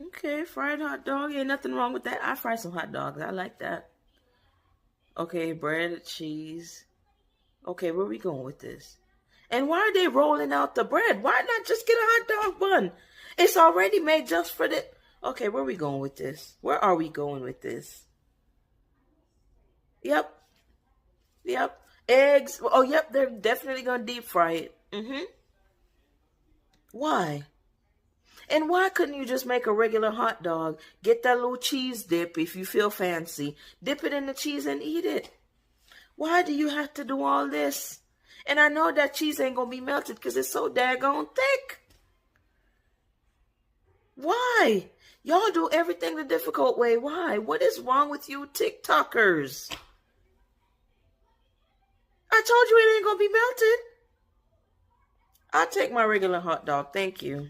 Okay, fried hot dog. Ain't nothing wrong with that. I fry some hot dogs. I like that. Okay, bread, cheese. Okay, where we going with this? And why are they rolling out the bread? Why not just get a hot dog bun? It's already made just for the. Okay, where we going with this? Where are we going with this? Yep, yep. Eggs. Oh, yep. They're definitely gonna deep fry it. Why? And why couldn't you just make a regular hot dog? Get that little cheese dip if you feel fancy. Dip it in the cheese and eat it. Why do you have to do all this? And I know that cheese ain't gonna be melted because it's so daggone thick. Why? Y'all do everything the difficult way. Why? What is wrong with you TikTokers? I told you it ain't gonna be melted. I'll take my regular hot dog. Thank you.